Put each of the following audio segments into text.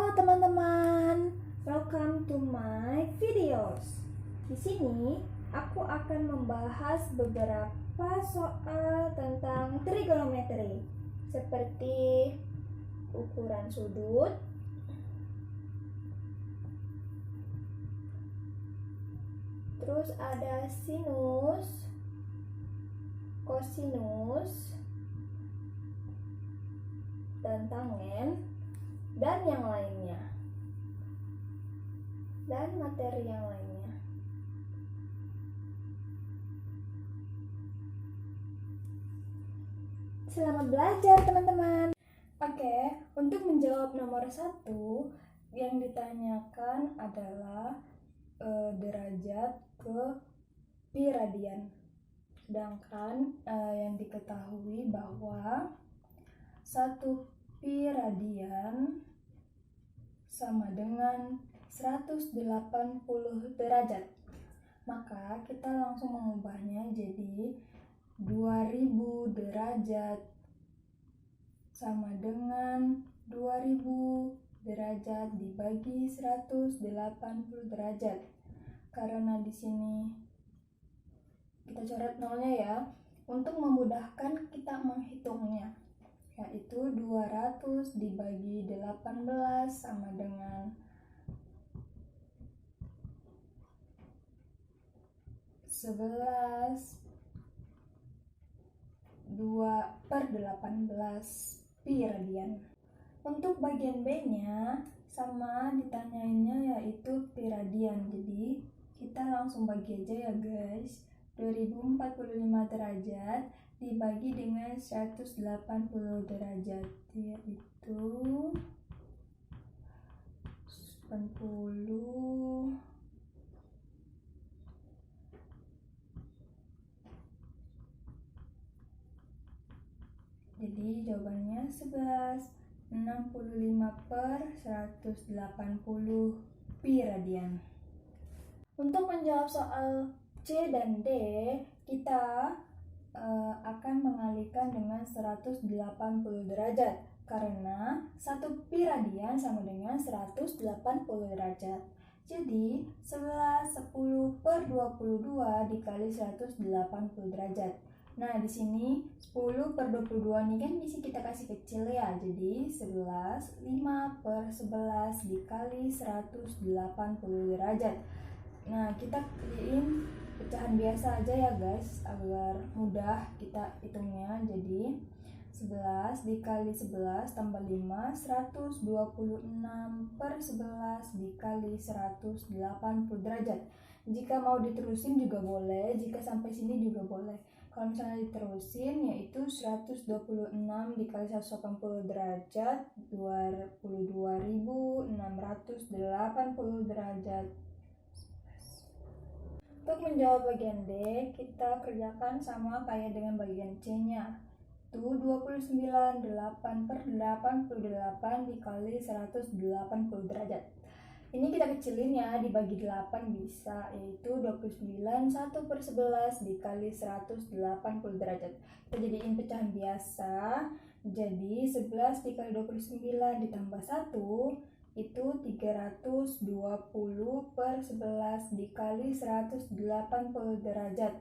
teman-teman, welcome to my videos. Di sini aku akan membahas beberapa soal tentang trigonometri, seperti ukuran sudut, terus ada sinus, kosinus, dan tangen, dan yang lainnya, dan materi yang lainnya. Selamat belajar teman-teman. Oke, untuk menjawab nomor 1 yang ditanyakan adalah derajat ke pi radian. Sedangkan yang diketahui bahwa 1 pi radian sama dengan 180 derajat. Maka kita langsung mengubahnya jadi 2000 derajat sama dengan 2000 derajat dibagi 180 derajat. Karena di sini kita coret nolnya ya, untuk memudahkan kita menghitungnya, yaitu 200 dibagi 18 sama dengan 11 2/18 pi radian. Untuk bagian B-nya sama ditanyainnya yaitu pi radian. Jadi kita langsung bagi aja ya guys. 2045 derajat dibagi dengan 180 derajat, yaitu 80 jadi jawabannya 11 65/180 pi radian. Untuk menjawab soal C dan D, kita akan mengalihkan dengan 180 derajat karena 1 pi radian sama dengan 180 derajat. Jadi 11 10/22 dikali 180 derajat. Nah, di sini 10/22 ini kan bisa kita kasih kecil ya. Jadi 11 5/11 dikali 180 derajat. Nah, kita pilih pecahan biasa aja ya guys, agar mudah kita hitungnya. Jadi 11 dikali 11 tambah 5, 126/11 dikali 180 derajat. Jika mau diterusin juga boleh, jika sampai sini juga boleh. Kalau misalnya diterusin yaitu 126 dikali 180 derajat 22.680 derajat. Untuk menjawab bagian D, kita kerjakan sama kayak dengan bagian C-nya. Itu 29 8/88 dikali 180 derajat. Ini kita kecilin ya, dibagi 8 bisa, yaitu 29 1/11 dikali 180 derajat. Kita jadiin pecahan biasa, jadi 11 dikali 29 ditambah 1 itu 320/11 dikali 180 derajat.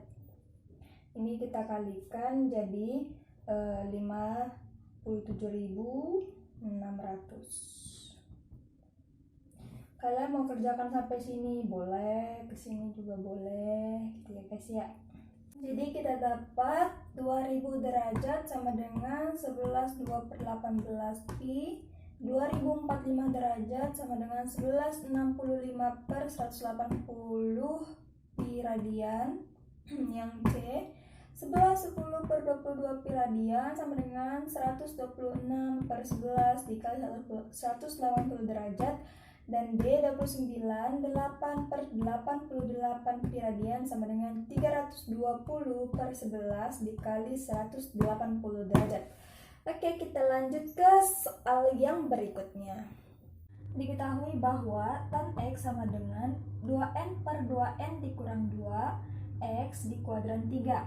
Ini kita kalikan jadi 57.600. Kalian mau kerjakan sampai sini boleh, ke sini juga boleh gitu ya guys ya. Jadi kita dapat 2000 derajat sama dengan 11 2/18 pi. 2045 derajat sama dengan 1165/180 pi radian. Yang C 11 10/22 pi radian sama dengan 126/11 dikali 180 derajat. Dan D 29 8/88 pi radian sama dengan 320/11 dikali 180 derajat. Oke, kita lanjut ke soal yang berikutnya. Diketahui bahwa tan X sama dengan 2n/2n dikurang 2 X di kuadran 3.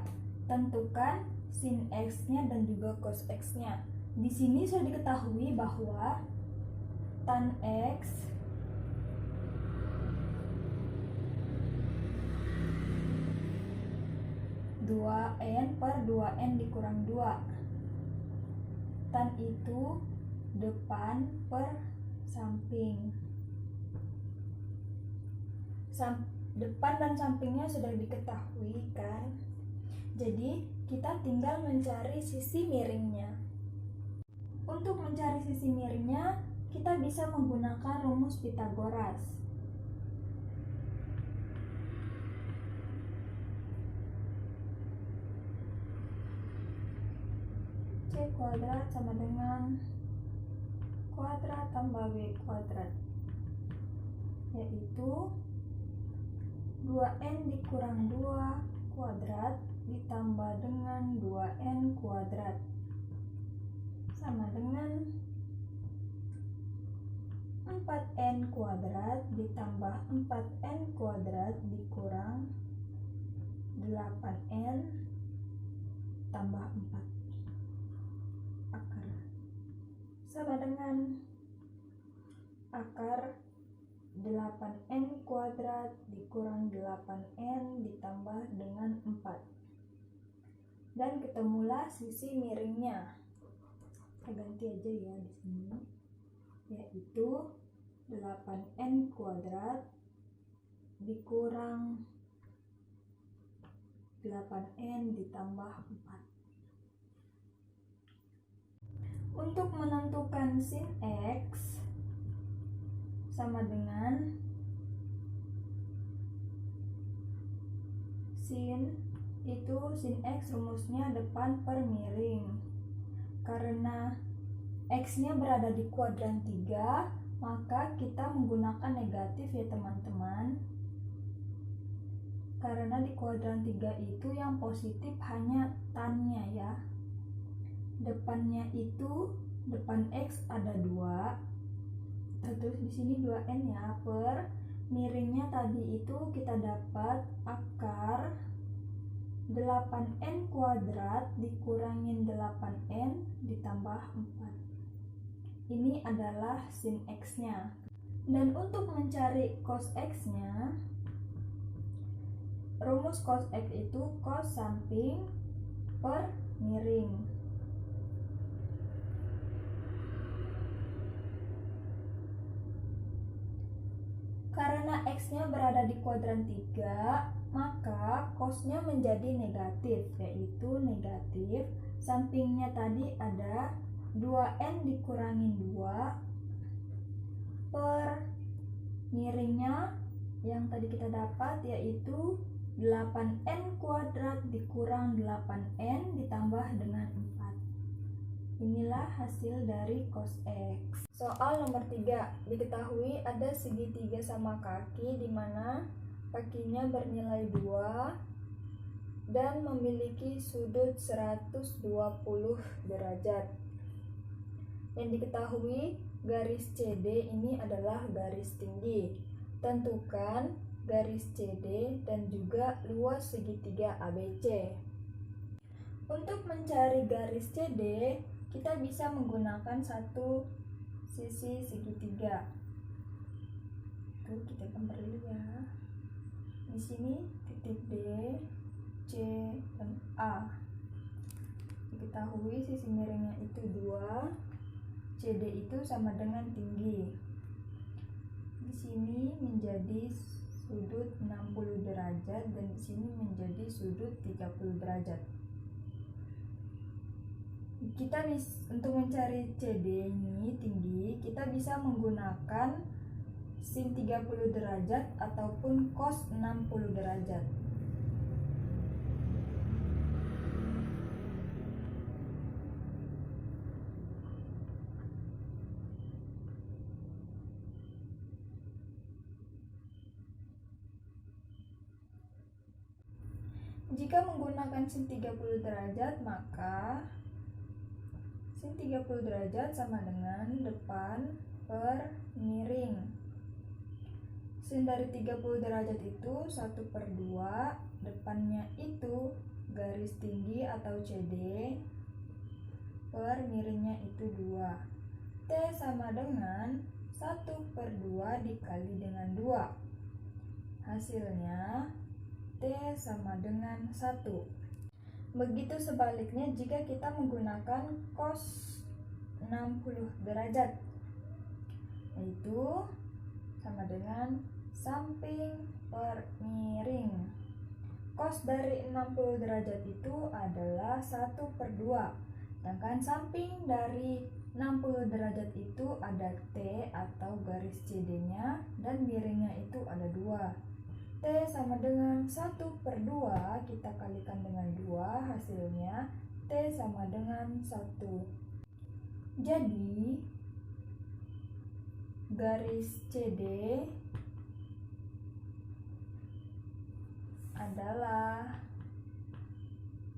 Tentukan sin X-nya dan juga cos X-nya. Di sini sudah diketahui bahwa tan X dua N per 2N dikurang 2. Tan itu depan per samping. Depan dan sampingnya sudah diketahui kan? Jadi kita tinggal mencari sisi miringnya. Untuk mencari sisi miringnya, kita bisa menggunakan rumus Pythagoras. C kuadrat sama dengan kuadrat tambah B kuadrat, yaitu 2N dikurang 2 kuadrat ditambah dengan 2N kuadrat sama dengan 4N kuadrat ditambah 4N kuadrat dikurang 8N tambah 4 akar sama dengan akar 8N kuadrat dikurang 8N ditambah dengan 4. Dan ketemulah sisi miringnya. Kita ganti aja ya di sini. Yaitu 8N kuadrat dikurang 8N ditambah 4. Untuk menentukan sin X sama dengan sin X rumusnya depan per miring. Karena X-nya berada di kuadran 3, maka kita menggunakan negatif ya teman-teman. Karena di kuadran 3 itu yang positif hanya tan-nya ya. Depannya itu, depan X ada 2. Terus di sini 2N ya, per miringnya tadi itu kita dapat akar 8N kuadrat dikurangin 8N ditambah 4. Ini adalah sin X-nya. Dan untuk mencari cos X-nya, rumus cos X itu cos samping per miring. Karena X-nya berada di kuadran 3, maka cos-nya menjadi negatif, yaitu negatif. Sampingnya tadi ada 2N dikurangin 2 per miringnya yang tadi kita dapat, yaitu 8N kuadrat dikurang 8N ditambah dengan 4. Inilah hasil dari cos X. Soal nomor 3, diketahui ada segitiga sama kaki di mana kakinya bernilai 2 dan memiliki sudut 120 derajat. Yang diketahui garis CD ini adalah garis tinggi. Tentukan garis CD dan juga luas segitiga ABC. Untuk mencari garis CD, kita bisa menggunakan satu sisi segitiga. Tuh, kita gambar dulu ya. Di sini titik D, C, dan A. Diketahui sisi miringnya itu 2, CD itu sama dengan tinggi. Di sini menjadi sudut 60 derajat dan di sini menjadi sudut 30 derajat. Kita untuk mencari CD ini tinggi, kita bisa menggunakan sin 30 derajat ataupun cos 60 derajat. Jika menggunakan sin 30 derajat, maka sin 30 derajat sama dengan depan per miring. Sin dari 30 derajat itu 1/2, depannya itu garis tinggi atau CD, per miringnya itu 2. T sama dengan 1/2 dikali dengan 2. Hasilnya T sama dengan 1. Begitu sebaliknya jika kita menggunakan cos 60 derajat, yaitu sama dengan samping per miring. Cos dari 60 derajat itu adalah 1/2. Sedangkan samping dari 60 derajat itu ada T atau garis CD-nya dan miringnya itu ada 2. T sama dengan 1/2, kita kalikan dengan 2, hasilnya T sama dengan 1. Jadi garis CD adalah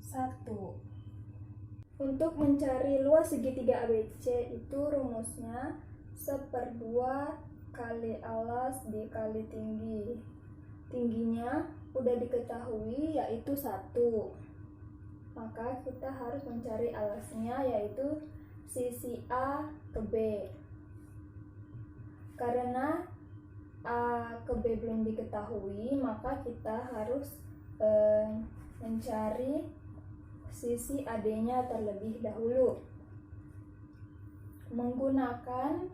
1. Untuk mencari luas segitiga ABC itu rumusnya 1/2 kali alas dikali tinggi. Tingginya udah diketahui yaitu 1. Maka kita harus mencari alasnya yaitu sisi A ke B. Karena A ke B belum diketahui, maka kita harus mencari sisi AD-nya terlebih dahulu menggunakan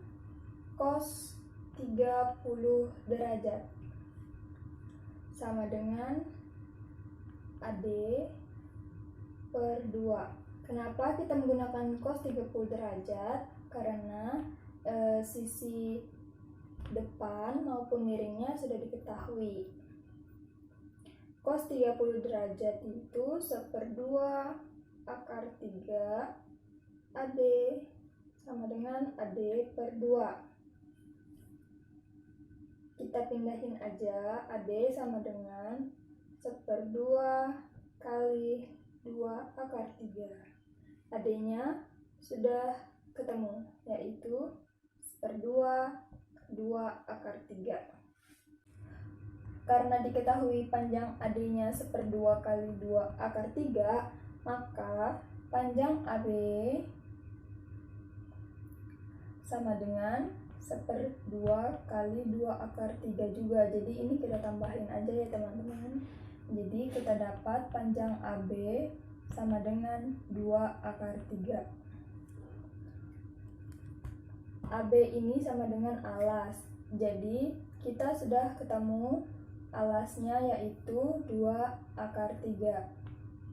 cos 30 derajat sama dengan AD per 2. Kenapa kita menggunakan cos 30 derajat? Karena sisi depan maupun miringnya sudah diketahui. Cos 30 derajat itu 1/2 akar 3 AD sama dengan AD per 2. Kita pindahin aja, AD sama dengan 1/2 kali 2 akar 3. AD-nya sudah ketemu, yaitu 1/2 2 akar 3. Karena diketahui panjang AD-nya 1/2 kali 2 akar 3, maka panjang AB sama dengan 1/2 kali 2 akar 3 juga. Jadi ini kita tambahin aja ya teman-teman. Jadi kita dapat panjang AB sama dengan 2 akar 3. AB ini sama dengan alas. Jadi kita sudah ketemu alasnya yaitu 2 akar 3.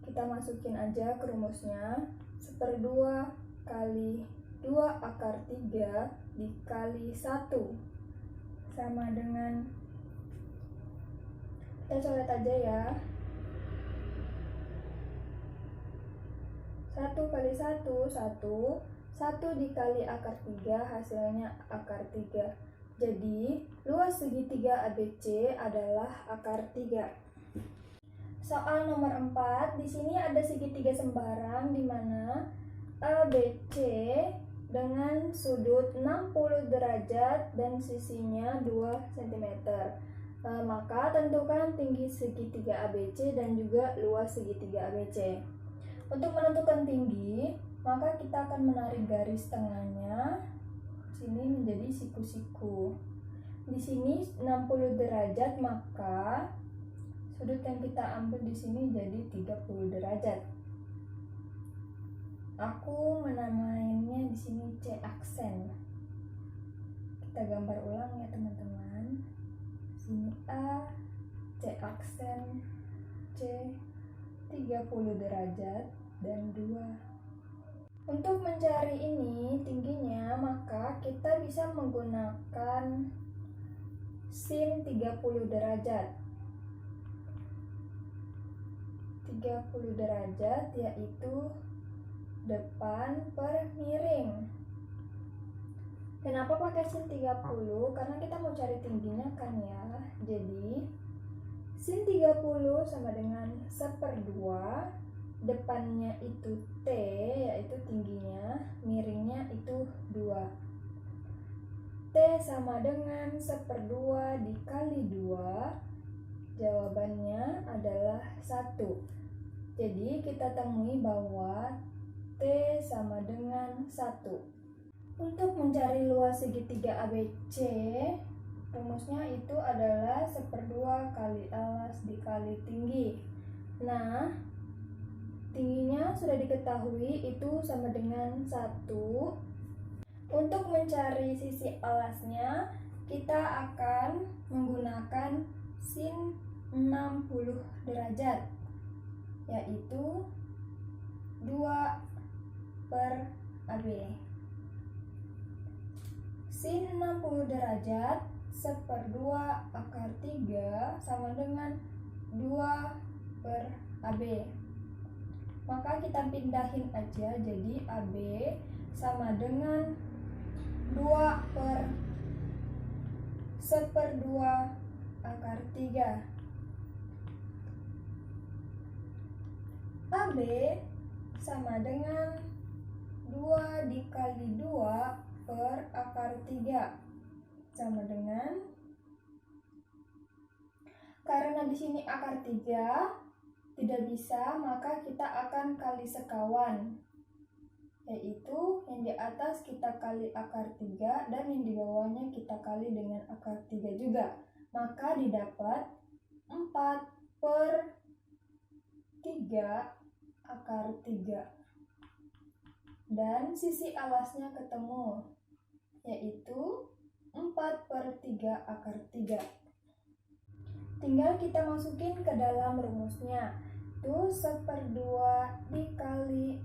Kita masukin aja ke rumusnya 1/2 kali 2 akar 3 dikali 1 sama dengan, kita coret aja ya, 1 kali 1 1 dikali akar 3 hasilnya akar 3. Jadi luas segitiga ABC adalah akar 3. Soal nomor 4, di sini ada segitiga sembarang di mana ABC dengan sudut 60 derajat dan sisinya 2 cm. Maka tentukan tinggi segitiga ABC dan juga luas segitiga ABC. Untuk menentukan tinggi, maka kita akan menarik garis tengahnya sini menjadi siku-siku. Di sini 60 derajat, maka sudut yang kita ambil di sini jadi 30 derajat. Aku menamainya di sini C aksen. Kita gambar ulang ya teman-teman. Sini A, C aksen, C 30 derajat dan 2. Untuk mencari ini tingginya, maka kita bisa menggunakan sin 30 derajat. 30 derajat yaitu depan per miring. Kenapa pakai sin 30? Karena kita mau cari tingginya kan ya. Jadi sin 30 sama dengan 1/2, depannya itu T yaitu tingginya, miringnya itu 2. T sama dengan 1/2 dikali 2, jawabannya adalah 1. Jadi kita temui bahwa T sama dengan 1. Untuk mencari luas segitiga ABC, rumusnya itu adalah 1/2 kali alas dikali tinggi. Nah, tingginya sudah diketahui itu sama dengan 1. Untuk mencari sisi alasnya, kita akan menggunakan sin 60 derajat, yaitu 2/AB. Sin 60 derajat 1/2 akar 3 sama dengan 2/AB. Maka kita pindahin aja, jadi AB sama dengan 2/1/2 akar 3. AB sama dengan 2 dikali 2 per akar 3 sama dengan, karena di sini akar 3 tidak bisa, maka kita akan kali sekawan, yaitu yang di atas kita kali akar 3 dan yang di bawahnya kita kali dengan akar 3 juga. Maka didapat 4/3 akar 3. Dan sisi alasnya ketemu, yaitu 4/3 akar 3. Tinggal kita masukin ke dalam rumusnya. Itu 1/2 dikali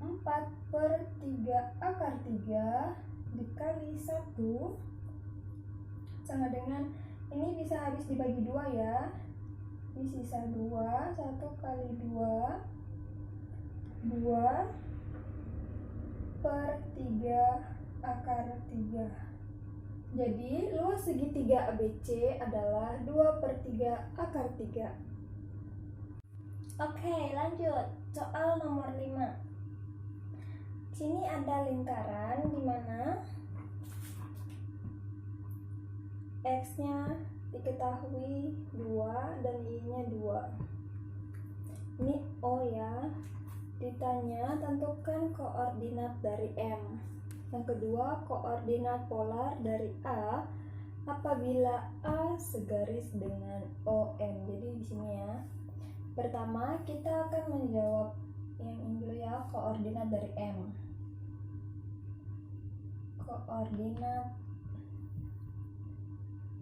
4/3 akar 3 dikali 1 sama dengan, ini bisa habis dibagi 2 ya. Ini sisa 2, 1 kali 2, 2/3 akar 3. Jadi luas segitiga ABC adalah 2/3 akar 3. Oke, lanjut. Soal nomor 5. Sini ada lingkaran di mana X-nya diketahui 2 dan Y-nya 2. Ini O ya. Ditanya tentukan koordinat dari M. Yang kedua, koordinat polar dari A apabila A segaris dengan OM. Jadi di sini ya. Pertama, kita akan menjawab yang ini dulu ya, koordinat dari M. Koordinat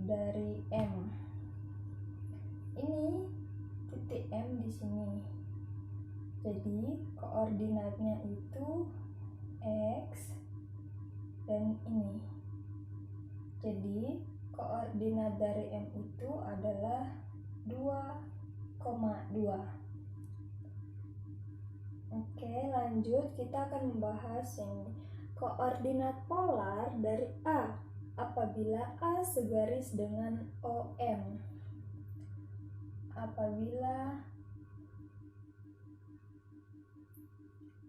dari M. Ini titik M di sini. Jadi koordinatnya itu X dan ini. Jadi koordinat dari M itu adalah 2,2. Oke, lanjut kita akan membahas yang koordinat polar dari A apabila A segaris dengan OM. Apabila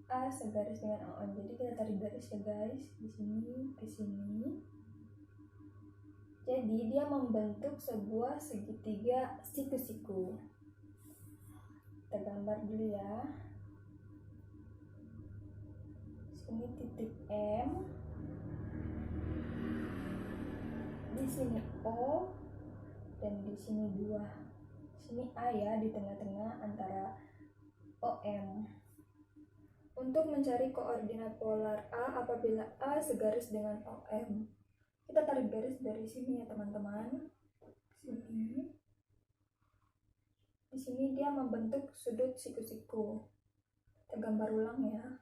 A segaris dengan OM. Jadi kita tarik garis ya guys, di sini ke sini. Jadi dia membentuk sebuah segitiga siku-siku. Kita gambar dulu ya. Sini titik M. Di sini O dan di sini 2. Sini A ya, di tengah-tengah antara OM. Untuk mencari koordinat polar A apabila A segaris dengan OM, kita tarik garis dari sini ya teman-teman. Sini. Di sini dia membentuk sudut siku-siku. Kita gambar ulang ya.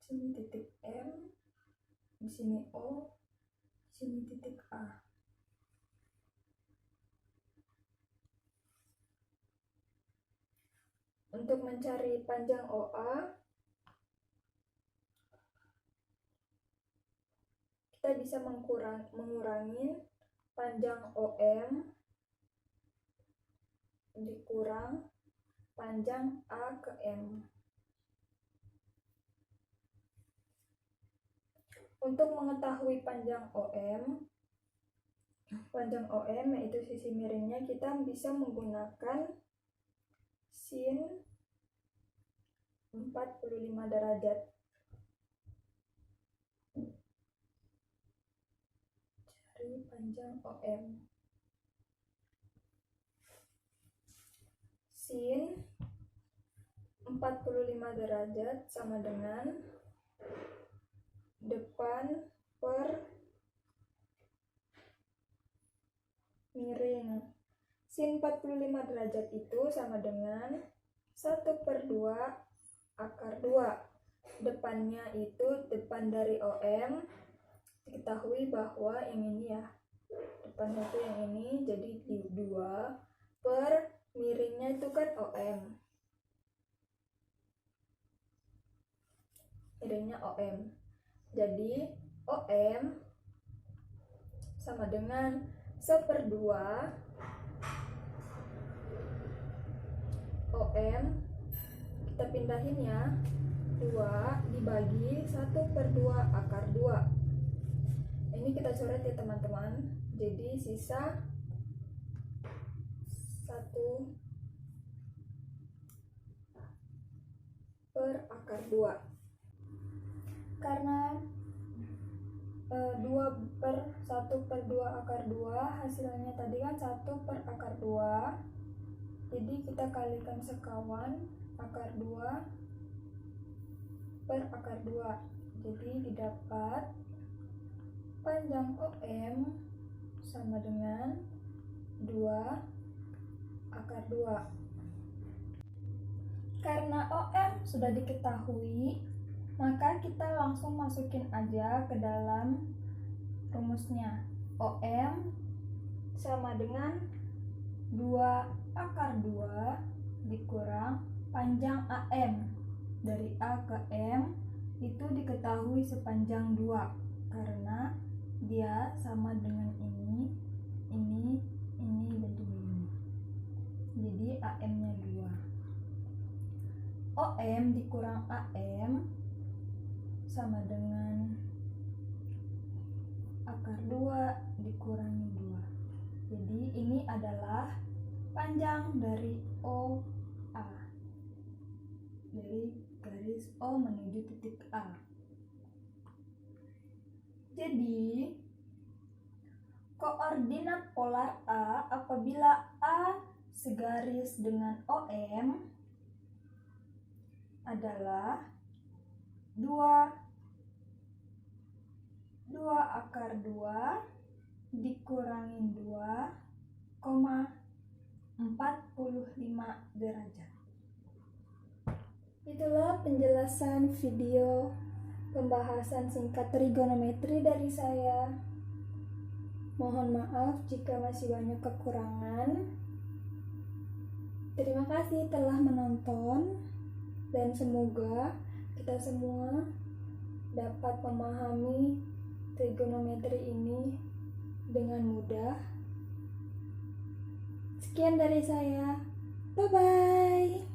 Sini titik M, di sini O, di sini titik A. Untuk mencari panjang OA, kita bisa mengurangi panjang OM dikurang panjang A ke M. Untuk mengetahui panjang OM yaitu sisi miringnya, kita bisa menggunakan sin 4 45 derajat. Cari panjang OM. Sin 45 derajat sama dengan depan per miring. Sin 45 derajat itu sama dengan 1/2 akar 2. Depannya itu depan dari OM. Diketahui bahwa yang ini ya, depannya itu yang ini, jadi 2 per miringnya itu kan OM. Miringnya OM. Jadi OM sama dengan 1/2 OM, kita pindahin ya, 2 dibagi 1/2 akar 2. Ini kita coret ya teman-teman. Jadi sisa 1 per akar 2. Karena 2 per 1/2 akar 2 hasilnya tadi kan 1 per akar 2. Jadi kita kalikan sekawan akar 2 per akar 2. Jadi didapat panjang OM sama dengan 2 akar 2. Karena OM sudah diketahui, maka kita langsung masukin aja ke dalam rumusnya. OM sama dengan 2 akar 2 dikurang panjang AM. Dari A ke M itu diketahui sepanjang 2 karena dia sama dengan ini, dan ini. Jadi AM-nya 2. OM dikurang AM sama dengan akar 2 dikurangi 2. Jadi ini adalah panjang dari OA, dari garis O menuju titik A. Jadi koordinat polar A apabila A segaris dengan OM adalah 2 akar 2 dikurangin 2,45 derajat. Itulah penjelasan video pembahasan singkat trigonometri dari saya. Mohon maaf jika masih banyak kekurangan. Terima kasih telah menonton dan semoga kita semua dapat memahami trigonometri ini dengan mudah. Sekian dari saya. Bye-bye.